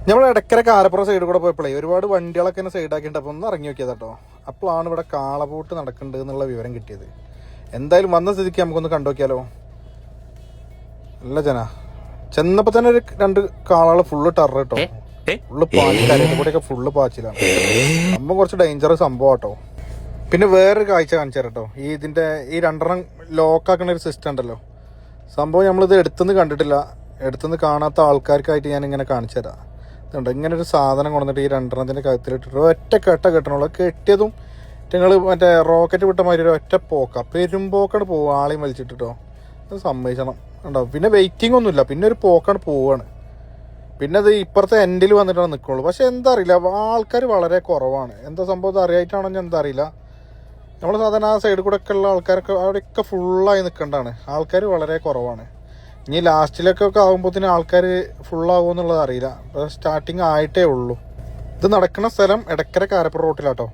നമ്മൾ ഇടയ്ക്കര കാരപ്പുറം സൈഡിൽ കൂടെ പോയപ്പോഴേ ഒരുപാട് വണ്ടികളൊക്കെ തന്നെ സൈഡാക്കിയിട്ട് അപ്പോൾ ഒന്ന് ഇറങ്ങി നോക്കിയത് കേട്ടോ. അപ്പോഴാണ് ഇവിടെ കാളപൂട്ട് നടക്കുന്നുണ്ട് എന്നുള്ള വിവരം കിട്ടിയത്. എന്തായാലും വന്ന സ്ഥിതിക്ക് നമുക്കൊന്ന് കണ്ടു നോക്കിയാലോ. നല്ല ചെന്നപ്പോൾ തന്നെ ഒരു 2 കാളകൾ ഫുള്ള് ടറർ കേട്ടോ. ഫുള്ള് പാച്ചിൽ, കരയുടെ കൂടെയൊക്കെ ഫുള്ള് പാച്ചിലാണ്. സംഭവം കുറച്ച് ഡേഞ്ചറസ് സംഭവം കേട്ടോ. പിന്നെ വേറൊരു കാഴ്ച കാണിച്ചു തരാം കേട്ടോ. ഇതിൻ്റെ ഈ 2 ലോക്കാക്കുന്ന ഒരു സിസ്റ്റം ഉണ്ടല്ലോ. സംഭവം നമ്മളിത് എടുത്തുനിന്ന് കണ്ടിട്ടില്ല. എടുത്തുനിന്ന് കാണാത്ത ആൾക്കാർക്കായിട്ട് ഞാനിങ്ങനെ കാണിച്ചു തരാം. ഇതുണ്ട്, ഇങ്ങനെ ഒരു സാധനം കൊണ്ടുവന്നിട്ട് ഈ 2 കഴുത്തിലിട്ടിട്ട് ഒറ്റ കെട്ട കെട്ടണുള്ളൂ. കെട്ടിയതും നിങ്ങൾ മറ്റേ റോക്കറ്റ് വിട്ട മാതിരി ഒരു ഒറ്റ പോക്ക പെരുമ്പോക്കാണ് പോവുക, ആളെയും വലിച്ചിട്ടിട്ടോ. അത് സമ്മതിക്കണം ഉണ്ടാവും. പിന്നെ വെയിറ്റിംഗ് ഒന്നുമില്ല, പിന്നെ ഒരു പോക്കാണ് പോവാണ്. പിന്നെ അത് ഇപ്പുറത്തെ എൻഡിൽ വന്നിട്ടാണ് നിൽക്കുള്ളൂ. പക്ഷെ എന്താ അറിയില്ല, ആൾക്കാർ വളരെ കുറവാണ്. എന്താ സംഭവം അറിയായിട്ടാണോ ഞാൻ എന്താ അറിയില്ല. നമ്മൾ സാധാരണ ആ സൈഡിൽ കൂടെ ഒക്കെ ഉള്ള ആൾക്കാരൊക്കെ അവിടെയൊക്കെ ഫുള്ളായി നിൽക്കേണ്ടതാണ്. ആൾക്കാർ വളരെ കുറവാണ്. ഇനി ലാസ്റ്റിലേക്കൊക്കെ ആകുമ്പോഴത്തേനും ആൾക്കാർ ഫുള്ളാകുമോ എന്നുള്ളത് അറിയില്ല. സ്റ്റാർട്ടിങ് ആയിട്ടേ ഉള്ളൂ. ഇത് നടക്കുന്ന സ്ഥലം എടക്കര കാരപ്പുറം റോട്ടിലാട്ടോ.